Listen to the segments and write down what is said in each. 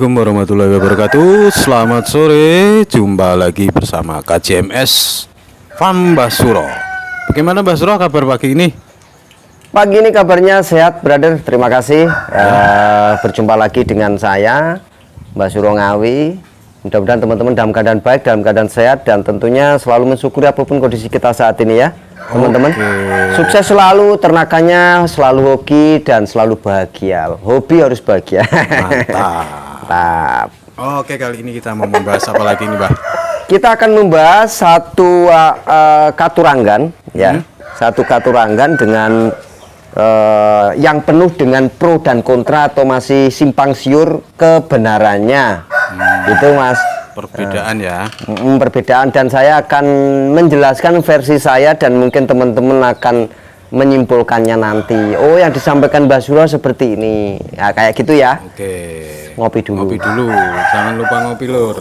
Assalamualaikum warahmatullahi wabarakatuh. Selamat sore, jumpa lagi bersama KJMS Farm Mbah Suro. Bagaimana Mbah Suro kabar pagi ini? Pagi ini kabarnya sehat, brother. Terima kasih. Berjumpa lagi dengan saya, Mbah Suro Ngawi. Mudah-mudahan teman-teman dalam keadaan baik, dalam keadaan sehat, dan tentunya selalu mensyukuri apapun kondisi kita saat ini ya, teman-teman. Sukses selalu, ternakannya selalu hoki dan selalu bahagia. Hobi harus bahagia. Mantap. Oke, kali ini kita mau membahas apa lagi nih, Mbah? Kita akan membahas satu katuranggan ya, satu katuranggan dengan yang penuh dengan pro dan kontra atau masih simpang siur kebenarannya. Itu Mas, perbedaan ya. Perbedaan, dan saya akan menjelaskan versi saya dan mungkin teman-teman akan menyimpulkannya nanti. Oh, yang disampaikan Mbah Suro seperti ini ya, kayak gitu ya. Oke, ngopi dulu, jangan lupa ngopi lur.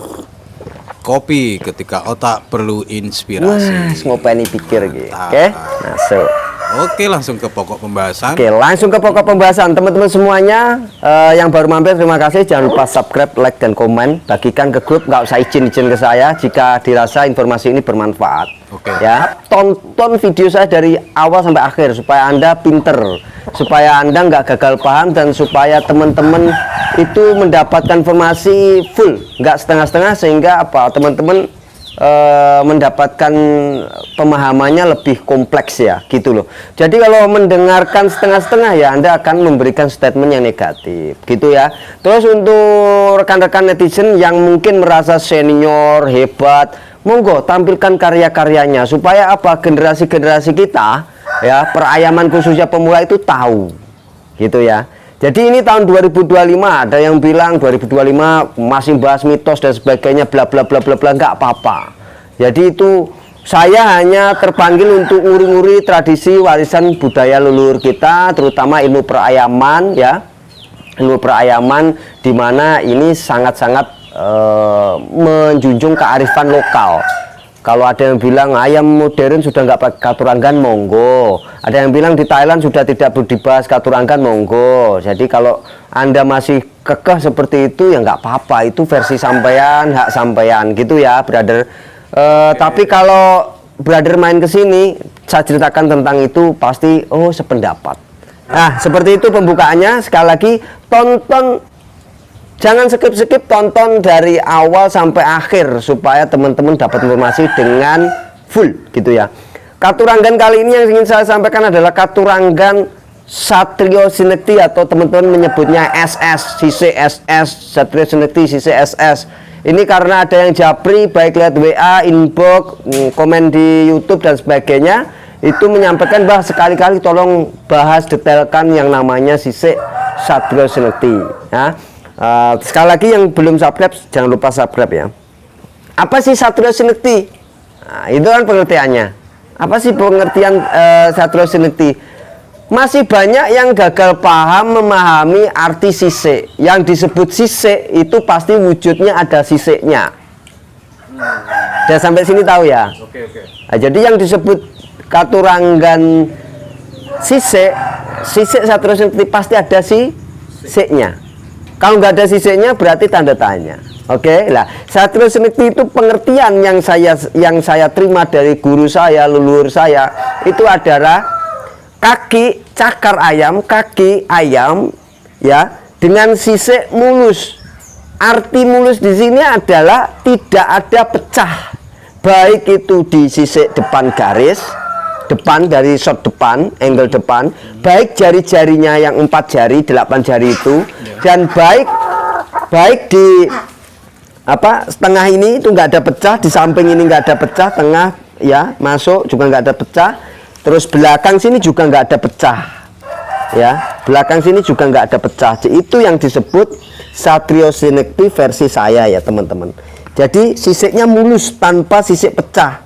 Kopi ketika otak perlu inspirasi. ngopeni pikir gitu. Oke, masuk. Oke, langsung ke pokok pembahasan. Oke, langsung ke pokok pembahasan. Teman-teman semuanya yang baru mampir, terima kasih. Jangan lupa subscribe, like, dan komen. Bagikan ke grup, nggak usah izin-izin ke saya jika dirasa informasi ini bermanfaat. Oke. Ya, tonton video saya dari awal sampai akhir supaya Anda pinter, supaya Anda nggak gagal paham, dan supaya teman-teman itu mendapatkan informasi full, nggak setengah-setengah, sehingga apa, teman-teman mendapatkan pemahamannya lebih kompleks ya, gitu loh. Jadi kalau mendengarkan setengah-setengah ya, Anda akan memberikan statement yang negatif, gitu ya. Terus untuk rekan-rekan netizen yang mungkin merasa senior, hebat, monggo tampilkan karya-karyanya supaya apa, generasi-generasi kita ya, perayaman khususnya pemula itu tahu, gitu ya. Jadi ini tahun 2025, ada yang bilang 2025 masih bahas mitos dan sebagainya, bla bla bla bla bla, nggak apa-apa. Jadi itu saya hanya terpanggil untuk nguri-nguri tradisi warisan budaya leluhur kita, terutama ilmu perayaman ya, ilmu perayaman, di mana ini sangat-sangat menjunjung kearifan lokal. Kalau ada yang bilang ayam modern sudah nggak pakai katuranggan, monggo. Ada yang bilang di Thailand sudah tidak dibahas katuranggan, monggo. Jadi kalau Anda masih kekeh seperti itu ya nggak apa-apa, itu versi sampean, hak sampean, gitu ya, brother. Tapi kalau brother main ke sini, saya ceritakan tentang itu, pasti oh sependapat. Nah, seperti itu pembukaannya. Sekali lagi tonton. Jangan skip-skip, tonton dari awal sampai akhir supaya teman-teman dapat informasi dengan full, gitu ya. Katuranggan kali ini yang ingin saya sampaikan adalah katuranggan Satrio Sinekti, atau teman-teman menyebutnya SS, Sise SS, Satrio Sinekti, Sise SS. Ini karena ada yang japri, baik lihat WA, inbox, komen di YouTube dan sebagainya, itu menyampaikan bahwa sekali-kali tolong bahas detailkan yang namanya Sise Satrio Sinekti ya. Sekali lagi yang belum subscribe, jangan lupa subscribe ya. Apa sih Satrio Sinekti? Nah, itu kan pengertiannya. Apa sih pengertian Satrio Sinekti? Masih banyak yang gagal paham memahami arti sisik. Yang disebut sisik itu pasti wujudnya ada sisiknya. Udah sampai sini tahu ya? Oke. Nah, jadi yang disebut katuranggan sisik Satrio Sinekti pasti ada sisiknya. Kalau nggak ada sisiknya berarti tanda tanya. Oke, lah Satrio Sinekti itu pengertian yang saya terima dari guru saya, leluhur saya, itu adalah kaki cakar ayam, kaki ayam ya, dengan sisik mulus. Arti mulus di sini adalah tidak ada pecah, baik itu di sisik depan garis, depan dari shot depan, angle depan, baik jari-jarinya yang 4 jari, 8 jari itu, dan baik di apa setengah ini itu nggak ada pecah, di samping ini nggak ada pecah, tengah ya masuk juga nggak ada pecah, terus belakang sini juga nggak ada pecah ya, belakang sini juga nggak ada pecah. Itu yang disebut Satrio Sinekti versi saya ya teman-teman. Jadi sisiknya mulus tanpa sisik pecah.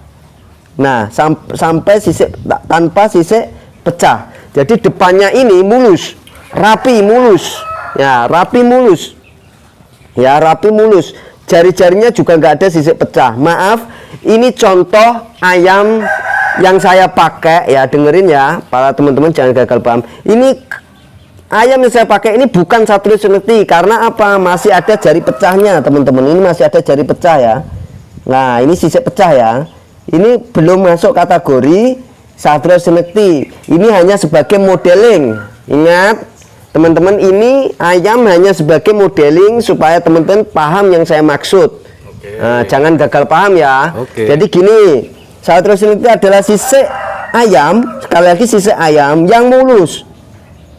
Nah, sampai sisik tanpa sisik pecah. Jadi depannya ini mulus, rapi mulus. Ya, rapi mulus. Ya, rapi mulus. Jari-jarinya juga nggak ada sisik pecah. Maaf, ini contoh ayam yang saya pakai ya, dengerin ya para teman-teman, jangan gagal paham. Ini ayam yang saya pakai ini bukan Satrio Sinekti. Karena apa? Masih ada jari pecahnya teman-teman. Ini masih ada jari pecah ya. Nah ini sisik pecah ya. Ini belum masuk kategori Satrio Sinekti. Ini hanya sebagai modeling. Ingat teman-teman, ini ayam hanya sebagai modeling supaya teman-teman paham yang saya maksud. Nah, jangan gagal paham ya. Jadi gini, Satrio Sinekti adalah sisik ayam, sekali lagi sisik ayam yang mulus.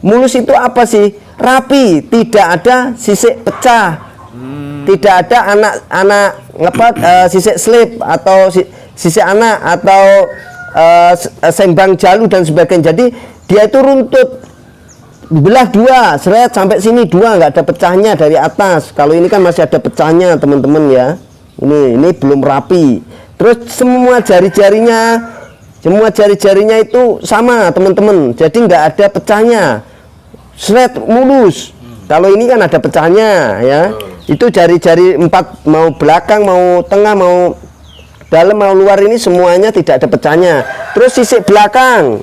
Mulus itu apa sih? Rapi, tidak ada sisik pecah, tidak ada sisik slip atau sisik anak atau sembang jalu dan sebagainya. Jadi dia itu runtut, belah dua, seret sampai sini dua, nggak ada pecahnya dari atas. Kalau ini kan masih ada pecahnya teman-teman ya. Ini belum rapi. Terus semua jari-jarinya itu sama teman-teman. Jadi nggak ada pecahnya, seret mulus. Kalau ini kan ada pecahnya ya. Itu jari-jari 4, mau belakang, mau tengah, mau dalam, mau luar, ini semuanya tidak ada pecahnya. Terus sisik belakang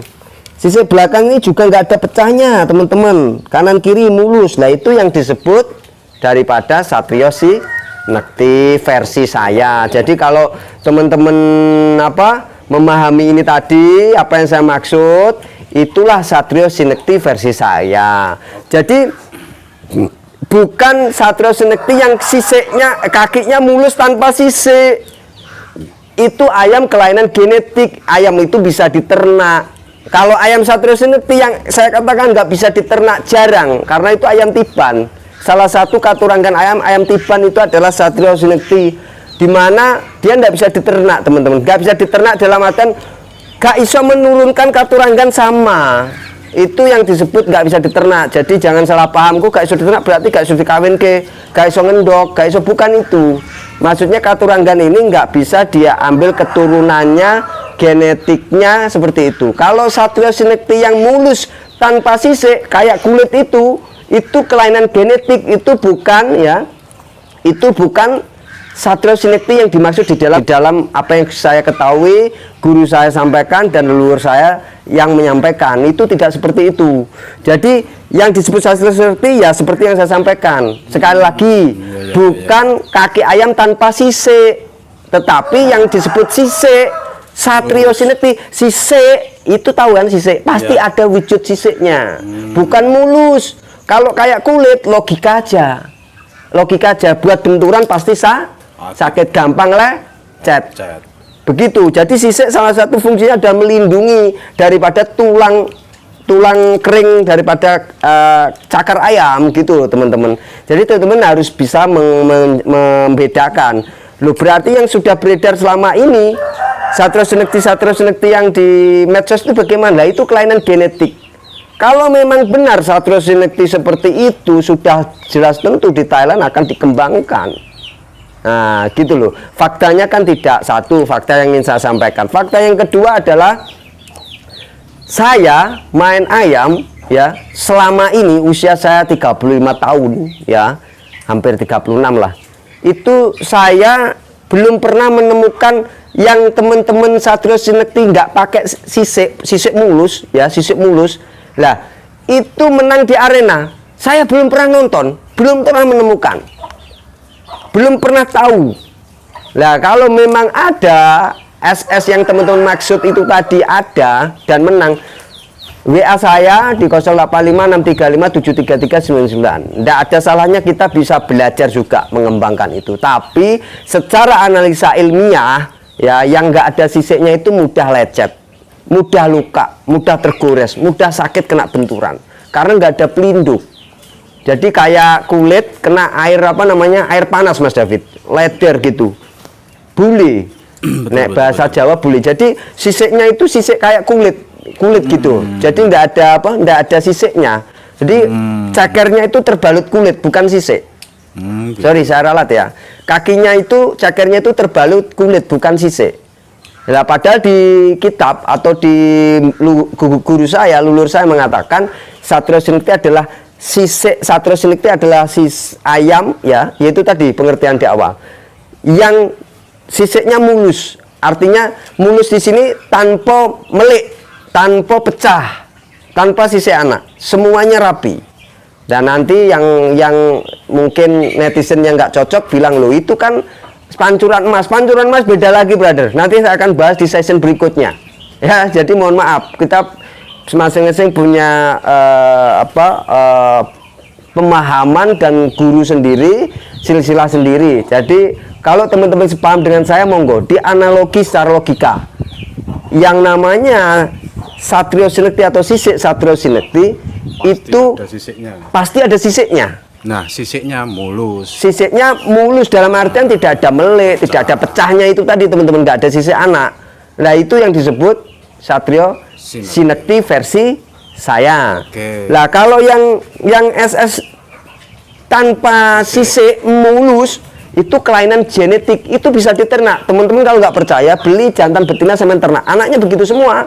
ini juga nggak ada pecahnya teman-teman, kanan kiri mulus. Nah itu yang disebut daripada Satrio Sinekti versi saya. Jadi kalau teman-teman memahami ini tadi, apa yang saya maksud, itulah Satrio Sinekti versi saya. Jadi bukan Satrio Sinekti yang sisiknya, kakinya mulus tanpa sisik. Itu ayam kelainan genetik. Ayam itu bisa diternak. Kalau ayam Satrio Sinekti yang saya katakan nggak bisa diternak, jarang, karena itu ayam tiban. Salah satu katurangan ayam tiban itu adalah Satrio Sinekti, dimana dia nggak bisa diternak teman-teman. Nggak bisa diternak dalam artian gak iso menurunkan katurangan sama. Itu yang disebut nggak bisa diternak. Jadi jangan salah paham, kok gak iso diternak berarti gak iso dikawin ke, gak iso ngendok, gak iso, bukan itu. Maksudnya katurangan ini nggak bisa dia ambil keturunannya, genetiknya seperti itu. Kalau Satrio Sinekti yang mulus tanpa sisik kayak kulit itu kelainan genetik, itu bukan ya, itu bukan Satrio Sinekti yang dimaksud di dalam apa yang saya ketahui, guru saya sampaikan dan leluhur saya yang menyampaikan, itu tidak seperti itu. Jadi yang disebut Satrio Sinekti ya seperti yang saya sampaikan. Sekali lagi, bukan kaki ayam tanpa sisik, tetapi yang disebut sisik Satrio Sinekti, sisik itu tahu kan, sisik pasti ada wujud sisiknya, bukan mulus. Kalau kayak kulit, logika aja buat benturan pasti sakit, gampang lecet. Begitu. Jadi sisik salah satu fungsinya adalah melindungi daripada tulang kering daripada cakar ayam gitu teman-teman. Jadi teman-teman harus bisa membedakan. Loh, berarti yang sudah beredar selama ini Satrio Sinekti yang di medsos itu bagaimana? Itu kelainan genetik. Kalau memang benar Satrio Sinekti seperti itu, sudah jelas tentu di Thailand akan dikembangkan. Nah gitu loh, faktanya kan tidak satu, fakta yang ingin saya sampaikan. Fakta yang kedua adalah saya main ayam ya, selama ini usia saya 35 tahun ya, hampir 36 lah. Itu saya belum pernah menemukan yang teman-teman Satrio Sinekti nggak pakai sisik mulus ya, sisik mulus. Lah itu menang di arena, saya belum pernah nonton, belum pernah menemukan, belum pernah tahu. Lah kalau memang ada SS yang teman-teman maksud itu tadi ada dan menang, WA saya di 085635733399. Tidak ada salahnya kita bisa belajar juga mengembangkan itu. Tapi secara analisa ilmiah ya, yang nggak ada sisiknya itu mudah lecet, mudah luka, mudah tergores, mudah sakit kena benturan karena nggak ada pelindung. Jadi kayak kulit kena air air panas Mas David, leder gitu, bule. Nek bahasa Jawa bule. Jadi sisiknya itu sisik kayak kulit gitu. Jadi nggak ada sisiknya. Jadi cakernya itu terbalut kulit, bukan sisik. Sorry saya ralat ya. Kakinya itu, cakernya itu terbalut kulit, bukan sisik. Nah, padahal di kitab atau di guru saya, leluhur saya mengatakan Satrio Sinekti adalah sisik. Satrio Sinekti adalah ayam ya, yaitu tadi pengertian di awal. Yang sisiknya mulus, artinya mulus di sini tanpa melik, tanpa pecah, tanpa sisik anak, semuanya rapi. Dan nanti yang mungkin netizen yang nggak cocok bilang, loh itu kan pancuran emas. Pancuran emas beda lagi, brother. Nanti saya akan bahas di session berikutnya. Ya, jadi mohon maaf, kita masing-masing punya pemahaman dan guru sendiri, silsilah sendiri. Jadi kalau teman-teman sepaham dengan saya, monggo dianalogi secara logika. Yang namanya Satrio Sinekti atau sisik Satrio Sinekti itu ada sisiknya. pasti ada sisiknya. Nah, sisiknya mulus. Sisiknya mulus dalam artian tidak ada melik, tidak ada pecahnya itu tadi teman-teman, nggak ada sisik anak. Nah itu yang disebut Satrio Sinekti versi saya. Oke. Lah kalau yang SS tanpa sisik mulus itu kelainan genetik, itu bisa diternak. Teman-teman kalau nggak percaya, beli jantan betina semen ternak, anaknya begitu semua.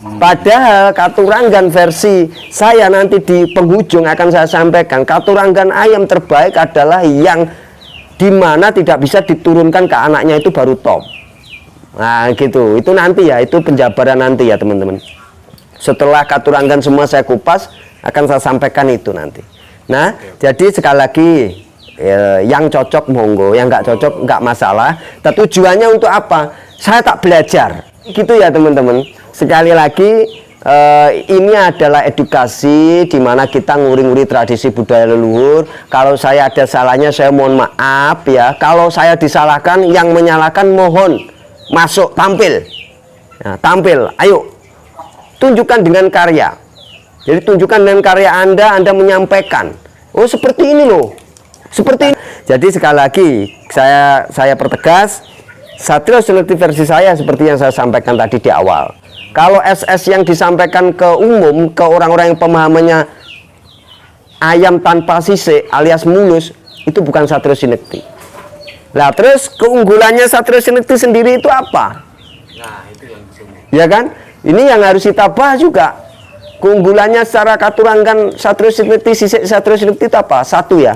Padahal katuranggan versi saya nanti di penghujung akan saya sampaikan, katuranggan ayam terbaik adalah yang dimana tidak bisa diturunkan ke anaknya, itu baru top. Nah gitu, itu nanti ya, itu penjabaran nanti ya teman-teman. Setelah katuranggan semua saya kupas, akan saya sampaikan itu nanti. Nah, jadi sekali lagi, yang cocok monggo, yang nggak cocok nggak masalah. Tapi tujuannya untuk apa? Saya tak belajar, gitu ya teman-teman. Sekali lagi, ini adalah edukasi di mana kita nguri-nguri tradisi budaya leluhur. Kalau saya ada salahnya, saya mohon maaf ya. Kalau saya disalahkan, yang menyalahkan mohon masuk, tampil, nah, tampil, ayo tunjukkan dengan karya. Jadi tunjukkan dengan karya Anda menyampaikan, oh seperti ini loh, seperti ini. Jadi sekali lagi saya pertegas, Satrio Sinekti versi saya seperti yang saya sampaikan tadi di awal. Kalau SS yang disampaikan ke umum, ke orang-orang yang pemahamannya ayam tanpa sisik alias mulus, itu bukan Satrio Sinekti. Nah terus keunggulannya Satrio Sinekti sendiri itu apa? Nah itu yang ya kan? Ini yang harus kita bahas juga. Keunggulannya secara katuranggan Satrio Sinekti, sisik Satrio Sinekti itu apa? Satu ya,